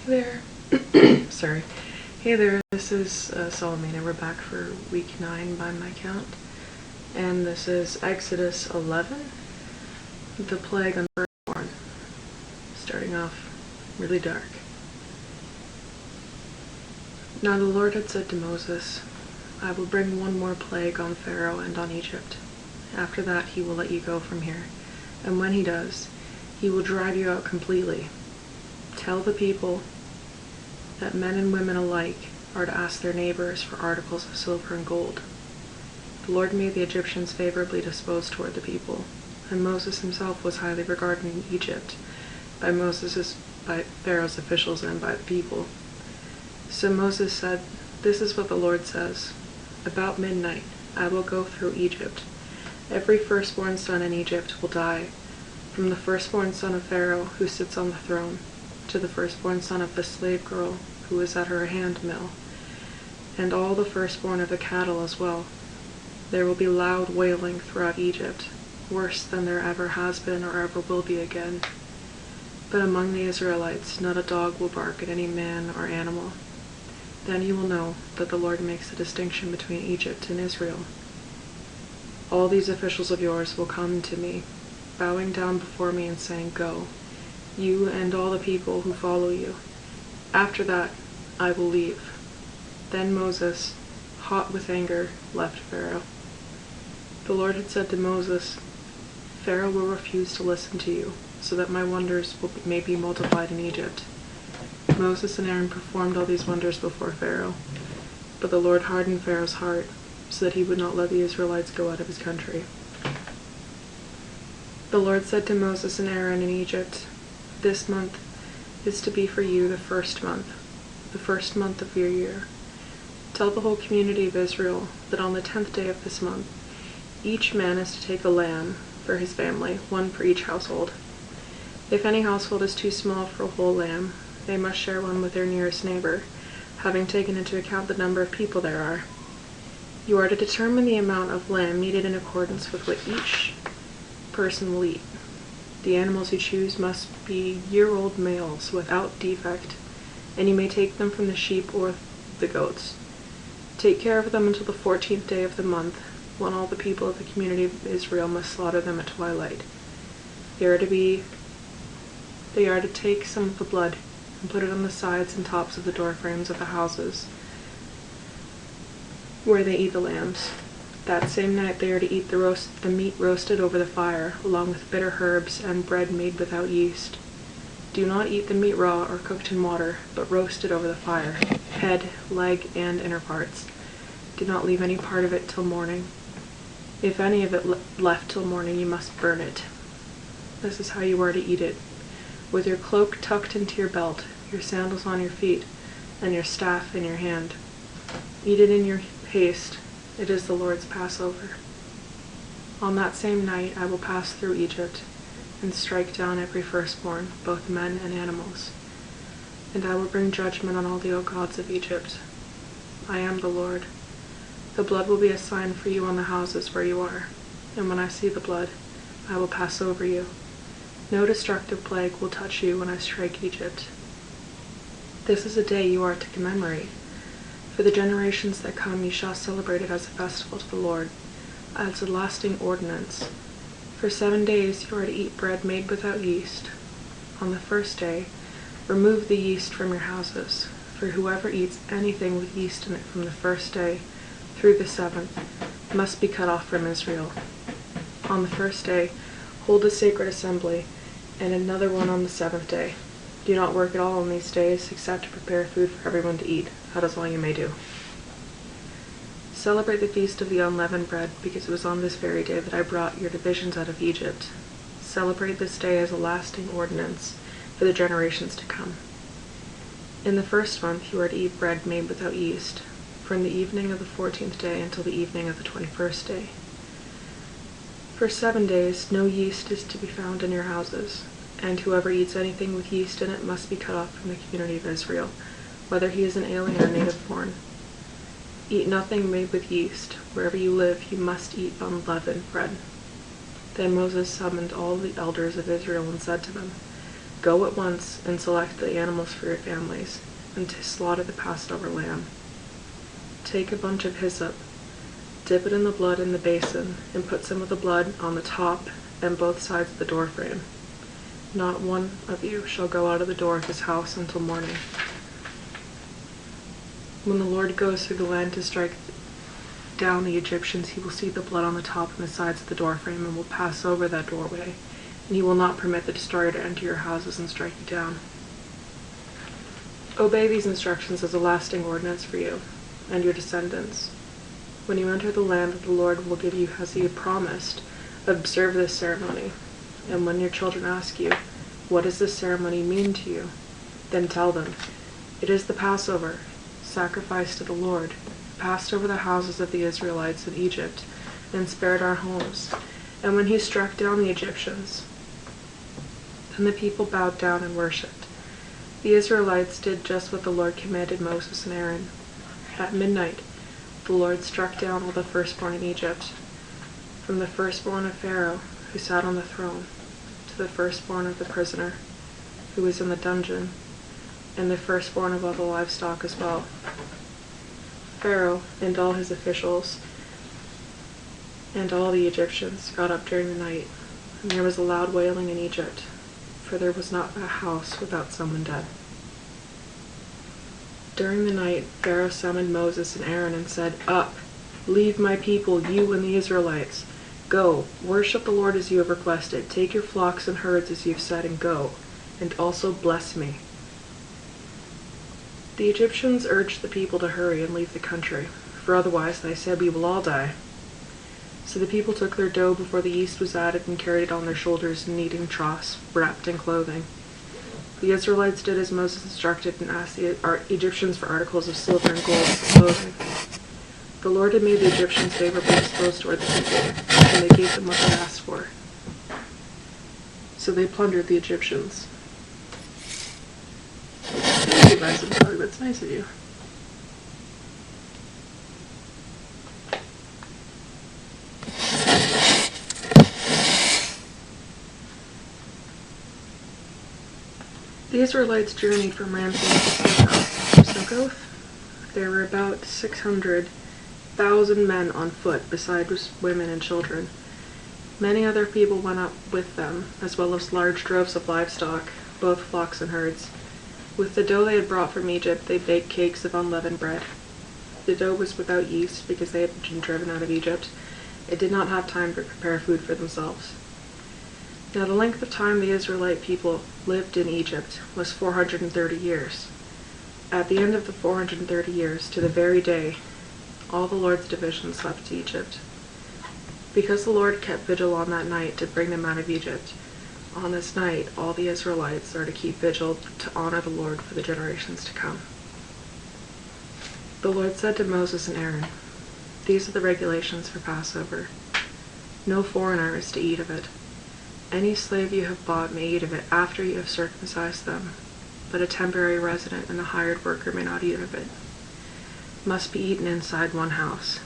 Hey there. Sorry. Hey there, this is Solomina. We're back for week 9 by my count. And this is Exodus 11, the plague on the firstborn. Starting off really dark. Now the Lord had said to Moses, I will bring one more plague on Pharaoh and on Egypt. After that he will let you go from here. And when he does, he will drive you out completely. Tell the people that men and women alike are to ask their neighbors for articles of silver and gold. The Lord made the Egyptians favorably disposed toward the people, and Moses himself was highly regarded in Egypt by Pharaoh's officials and by the people. So Moses said, This is what the Lord says. About midnight I will go through Egypt. Every firstborn son in Egypt will die, from the firstborn son of Pharaoh who sits on the throne, to the firstborn son of the slave girl who is at her hand mill, and all the firstborn of the cattle as well. There will be loud wailing throughout Egypt, worse than there ever has been or ever will be again. But among the Israelites not a dog will bark at any man or animal. Then you will know that the Lord makes a distinction between Egypt and Israel. All these officials of yours will come to me, bowing down before me and saying, Go, you and all the people who follow you. After that, I will leave. Then Moses, hot with anger, left Pharaoh. The Lord had said to Moses, Pharaoh will refuse to listen to you, so that my wonders may be multiplied in Egypt. Moses and Aaron performed all these wonders before Pharaoh, but the Lord hardened Pharaoh's heart, so that he would not let the Israelites go out of his country. The Lord said to Moses and Aaron in Egypt, This month is to be for you the first month of your year. Tell the whole community of Israel that on the 10th day of this month, each man is to take a lamb for his family, one for each household. If any household is too small for a whole lamb, they must share one with their nearest neighbor, having taken into account the number of people there are. You are to determine the amount of lamb needed in accordance with what each person will eat. The animals you choose must be year-old males without defect, and you may take them from the sheep or the goats. Take care of them until the 14th day of the month, when all the people of the community of Israel must slaughter them at twilight. They are to take some of the blood and put it on the sides and tops of the door frames of the houses where they eat the lambs. That same night they are to eat the meat roasted over the fire, along with bitter herbs and bread made without yeast. Do not eat the meat raw or cooked in water, but roast it over the fire, head, leg, and inner parts. Do not leave any part of it till morning. If any of it left till morning, you must burn it. This is how you are to eat it, with your cloak tucked into your belt, your sandals on your feet, and your staff in your hand. Eat it in your haste. It is the Lord's Passover. On that same night I will pass through Egypt, and strike down every firstborn, both men and animals. And I will bring judgment on all the gods of Egypt. I am the Lord. The blood will be a sign for you on the houses where you are, and when I see the blood, I will pass over you. No destructive plague will touch you when I strike Egypt. This is a day you are to commemorate. For the generations that come you shall celebrate it as a festival to the Lord, as a lasting ordinance. For 7 days you are to eat bread made without yeast. On the first day, remove the yeast from your houses, for whoever eats anything with yeast in it from the first day through the 7th must be cut off from Israel. On the first day, hold a sacred assembly, and another one on the 7th day. Do not work at all on these days, except to prepare food for everyone to eat. That is all you may do. Celebrate the feast of the unleavened bread, because it was on this very day that I brought your divisions out of Egypt. Celebrate this day as a lasting ordinance for the generations to come. In the first month you are to eat bread made without yeast, from the evening of the 14th day until the evening of the 21st day. For 7 days no yeast is to be found in your houses, and whoever eats anything with yeast in it must be cut off from the community of Israel, whether he is an alien or native born. Eat nothing made with yeast. Wherever you live, you must eat unleavened bread. Then Moses summoned all the elders of Israel and said to them, Go at once and select the animals for your families, and to slaughter the Passover lamb. Take a bunch of hyssop, dip it in the blood in the basin, and put some of the blood on the top and both sides of the doorframe. Not one of you shall go out of the door of his house until morning. When the Lord goes through the land to strike down the Egyptians, he will see the blood on the top and the sides of the doorframe and will pass over that doorway, and he will not permit the destroyer to enter your houses and strike you down. Obey these instructions as a lasting ordinance for you and your descendants. When you enter the land that the Lord will give you as he had promised, observe this ceremony. And when your children ask you, "What does this ceremony mean to you?" then tell them, "It is the Passover, sacrificed to the Lord, who passed over the houses of the Israelites in Egypt and spared our homes, and when he struck down the Egyptians." Then the people bowed down and worshipped. The Israelites did just what the Lord commanded Moses and Aaron. At midnight, the Lord struck down all the firstborn in Egypt, from the firstborn of Pharaoh, who sat on the throne, to the firstborn of the prisoner, who was in the dungeon, and the firstborn of all the livestock as well. Pharaoh and all his officials and all the Egyptians got up during the night, and there was a loud wailing in Egypt, for there was not a house without someone dead. During the night, Pharaoh summoned Moses and Aaron and said, "Up, leave my people, you and the Israelites. Go, worship the Lord as you have requested. Take your flocks and herds as you have said, and go, and also bless me." The Egyptians urged the people to hurry and leave the country, for otherwise, they said, "We will all die." So the people took their dough before the yeast was added and carried it on their shoulders in kneading troughs, wrapped in clothing. The Israelites did as Moses instructed and asked the Egyptians for articles of silver and gold for clothing. The Lord had made the Egyptians favorably disposed toward the people, and they gave them what they asked for. So they plundered the Egyptians. Thank you, guys. That's nice of you. The Israelites journeyed from Ramses to Succoth. There were about 600,000 men on foot, besides women and children. Many other people went up with them, as well as large droves of livestock, both flocks and herds. With the dough they had brought from Egypt, they baked cakes of unleavened bread. The dough was without yeast, because they had been driven out of Egypt. It did not have time to prepare food for themselves. Now the length of time the Israelite people lived in Egypt was 430 years. At the end of the 430 years, to the very day, all the Lord's divisions left Egypt. Because the Lord kept vigil on that night to bring them out of Egypt, on this night all the Israelites are to keep vigil to honor the Lord for the generations to come. The Lord said to Moses and Aaron, "These are the regulations for Passover. No foreigner is to eat of it. Any slave you have bought may eat of it after you have circumcised them, but a temporary resident and a hired worker may not eat of it. It must be eaten inside one house.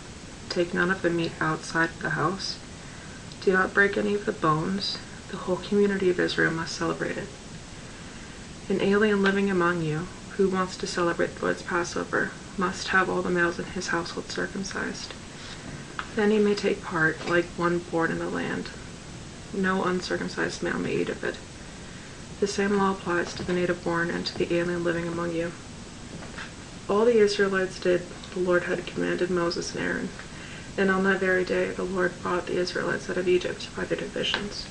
Take none of the meat outside of the house. Do not break any of the bones. The whole community of Israel must celebrate it. An alien living among you who wants to celebrate the Lord's Passover must have all the males in his household circumcised. Then he may take part like one born in the land. No uncircumcised male may eat of it. The same law applies to the native born and to the alien living among you." All the Israelites did what the Lord had commanded Moses and Aaron, and on that very day the Lord brought the Israelites out of Egypt by their divisions.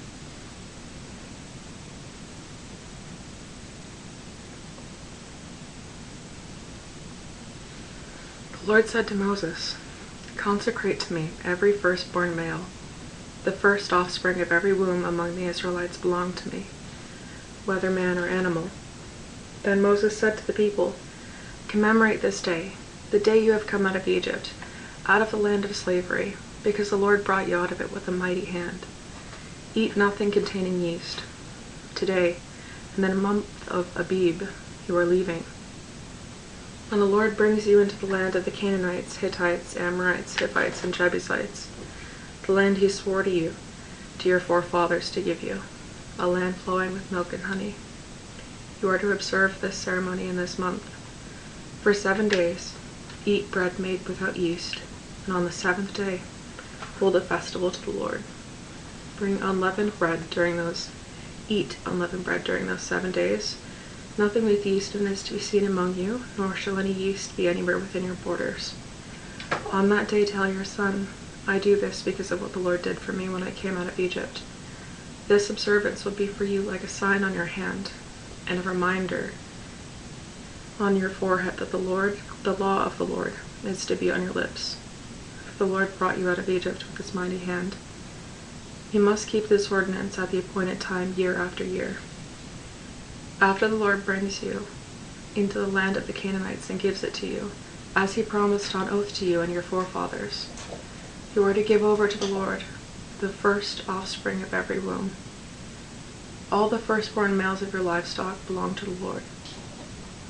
The Lord said to Moses, "Consecrate to me every firstborn male. The first offspring of every womb among the Israelites belong to me, whether man or animal." Then Moses said to the people, "Commemorate this day, the day you have come out of Egypt, out of the land of slavery, because the Lord brought you out of it with a mighty hand. Eat nothing containing yeast. Today, and in the month of Abib, you are leaving. When the Lord brings you into the land of the Canaanites, Hittites, Amorites, Hittites, and Jebusites, the land he swore to you, to your forefathers to give you, a land flowing with milk and honey. You are to observe this ceremony in this month. For 7 days, eat bread made without yeast, and on the 7th day, hold a festival to the Lord. Eat unleavened bread during those 7 days. Nothing with yeast in it is to be seen among you, nor shall any yeast be anywhere within your borders. On that day tell your son, I do this because of what the Lord did for me when I came out of Egypt. This observance will be for you like a sign on your hand, and a reminder on your forehead that the law of the Lord is to be on your lips. For the Lord brought you out of Egypt with his mighty hand. You must keep this ordinance at the appointed time year after year. After the Lord brings you into the land of the Canaanites and gives it to you, as he promised on oath to you and your forefathers, you are to give over to the Lord the first offspring of every womb. All the firstborn males of your livestock belong to the Lord.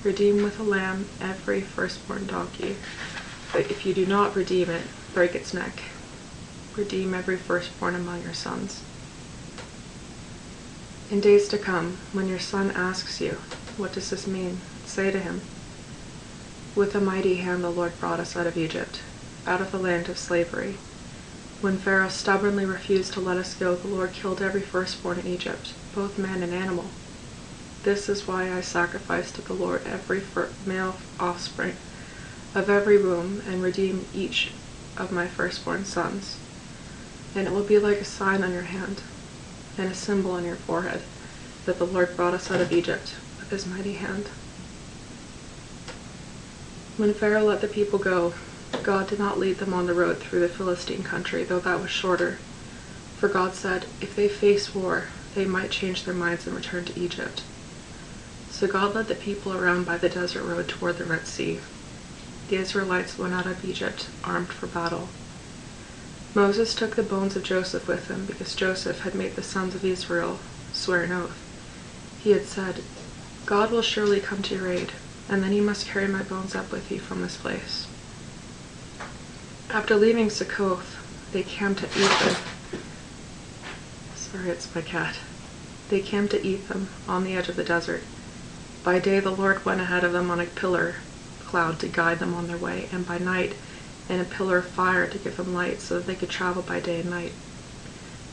Redeem with a lamb every firstborn donkey, but if you do not redeem it, break its neck. Redeem every firstborn among your sons. In days to come, when your son asks you, what does this mean? Say to him, with a mighty hand the Lord brought us out of Egypt, out of the land of slavery. When Pharaoh stubbornly refused to let us go, the Lord killed every firstborn in Egypt, both man and animal. This is why I sacrifice to the Lord every male offspring of every womb, and redeem each of my firstborn sons. And it will be like a sign on your hand, and a symbol on your forehead, that the Lord brought us out of Egypt with his mighty hand. When Pharaoh let the people go, God did not lead them on the road through the Philistine country, though that was shorter. For God said, if they face war, they might change their minds and return to Egypt. So God led the people around by the desert road toward the Red Sea. The Israelites went out of Egypt, armed for battle. Moses took the bones of Joseph with him, because Joseph had made the sons of Israel swear an oath. He had said, God will surely come to your aid, and then you must carry my bones up with you from this place. After leaving Succoth, they camped at Etham. Sorry, it's my cat. They camped at Etham, on the edge of the desert. By day the Lord went ahead of them on a pillar cloud to guide them on their way, and by night in a pillar of fire to give them light, so that they could travel by day and night.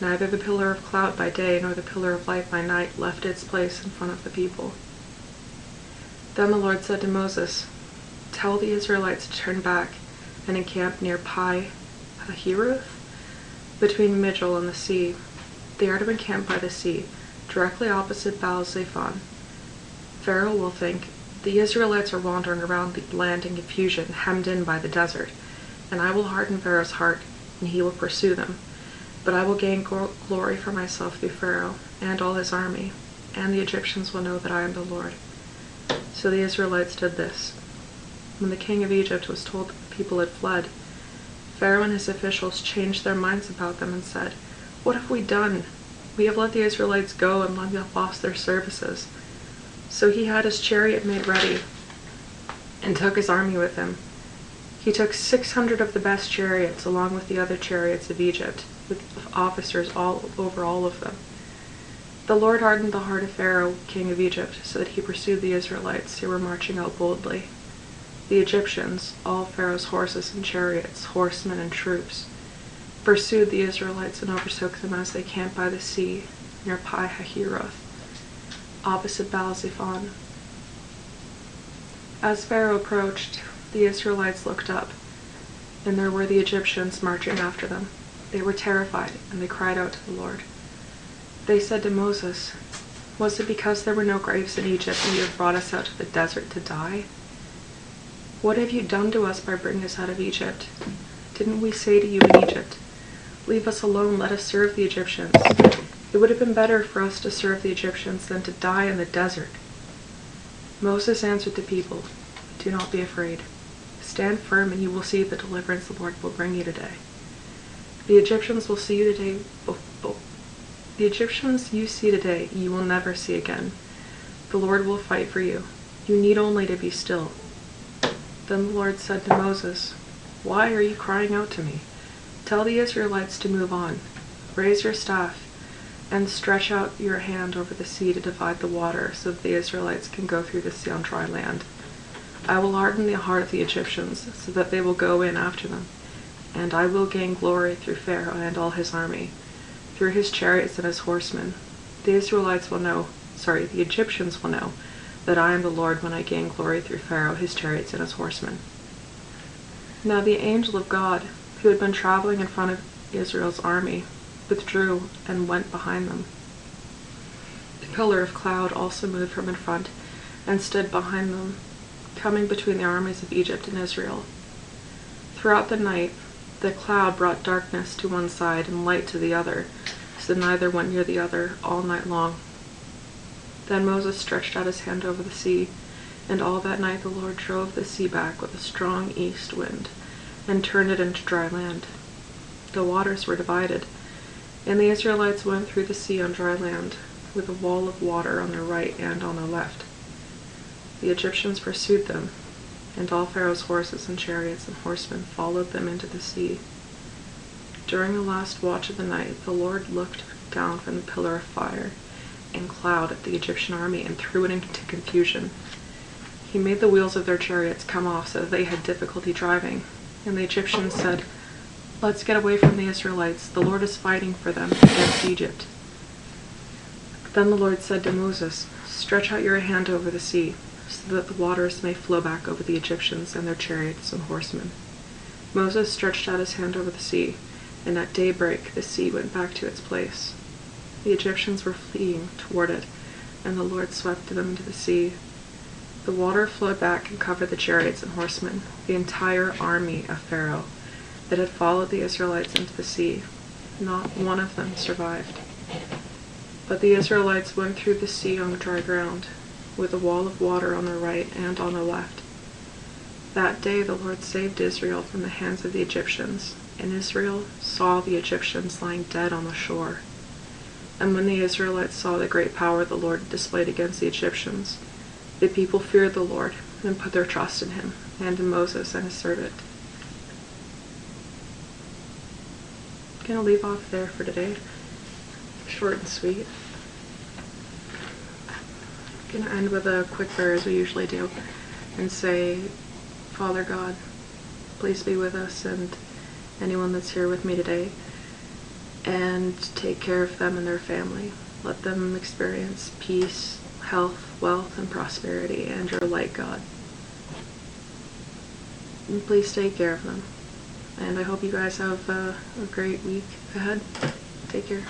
Neither the pillar of cloud by day nor the pillar of light by night left its place in front of the people. Then the Lord said to Moses, tell the Israelites to turn back and encamp near Pi-hahiroth, between Mijal and the sea. They are to encamp by the sea, directly opposite Baal-Zephon. Pharaoh will think, the Israelites are wandering around the land in confusion, hemmed in by the desert, and I will harden Pharaoh's heart, and he will pursue them. But I will gain glory for myself through Pharaoh and all his army, and the Egyptians will know that I am the Lord. So the Israelites did this. When the king of Egypt was told that the people had fled, Pharaoh and his officials changed their minds about them and said, what have we done? We have let the Israelites go and lost their services. So he had his chariot made ready and took his army with him. He took 600 of the best chariots along with the other chariots of Egypt, with officers over all of them. The Lord hardened the heart of Pharaoh, king of Egypt, so that he pursued the Israelites who were marching out boldly. The Egyptians, all Pharaoh's horses and chariots, horsemen and troops, pursued the Israelites and overtook them as they camped by the sea near Pi-hahiroth, opposite Baal-Zephon. As Pharaoh approached, the Israelites looked up, and there were the Egyptians marching after them. They were terrified, and they cried out to the Lord. They said to Moses, was it because there were no graves in Egypt and you have brought us out to the desert to die? What have you done to us by bringing us out of Egypt? Didn't we say to you in Egypt, leave us alone, let us serve the Egyptians? It would have been better for us to serve the Egyptians than to die in the desert. Moses answered the people, do not be afraid. Stand firm and you will see the deliverance the Lord will bring you today. The Egyptians will see you today. The Egyptians you see today, you will never see again. The Lord will fight for you. You need only to be still. Then the Lord said to Moses, why are you crying out to me? Tell the Israelites to move on. Raise your staff and stretch out your hand over the sea to divide the water, so that the Israelites can go through the sea on dry land. I will harden the heart of the Egyptians, so that they will go in after them, and I will gain glory through Pharaoh and all his army, through his chariots and his horsemen. The Egyptians will know that I am the Lord when I gain glory through Pharaoh, his chariots, and his horsemen." Now the angel of God, who had been traveling in front of Israel's army, withdrew and went behind them. The pillar of cloud also moved from in front and stood behind them, coming between the armies of Egypt and Israel. Throughout the night, the cloud brought darkness to one side and light to the other, so neither went near the other all night long. Then Moses stretched out his hand over the sea, and all that night the Lord drove the sea back with a strong east wind, and turned it into dry land. The waters were divided, and the Israelites went through the sea on dry land, with a wall of water on their right and on their left. The Egyptians pursued them, and all Pharaoh's horses and chariots and horsemen followed them into the sea. During the last watch of the night, the Lord looked down from the pillar of fire and cloud at the Egyptian army and threw it into confusion. He made the wheels of their chariots come off so that they had difficulty driving, and the Egyptians said, "Let's get away from the Israelites. The Lord is fighting for them against Egypt." Then the Lord said to Moses, "Stretch out your hand over the sea, so that the waters may flow back over the Egyptians and their chariots and horsemen." Moses stretched out his hand over the sea, and at daybreak the sea went back to its place. The Egyptians were fleeing toward it, and the Lord swept them into the sea. The water flowed back and covered the chariots and horsemen, the entire army of Pharaoh that had followed the Israelites into the sea. Not one of them survived. But the Israelites went through the sea on the dry ground, with a wall of water on their right and on their left. That day the Lord saved Israel from the hands of the Egyptians, and Israel saw the Egyptians lying dead on the shore. And when the Israelites saw the great power the Lord displayed against the Egyptians, the people feared the Lord and put their trust in him and in Moses and his servant. I'm going to leave off there for today. Short and sweet. I'm going to end with a quick prayer as we usually do and say, "Father God, please be with us and anyone that's here with me today, and take care of them and their family. Let them experience peace, health, wealth, and prosperity, and your light, God. And please take care of them. And I hope you guys have a great week ahead. Take care."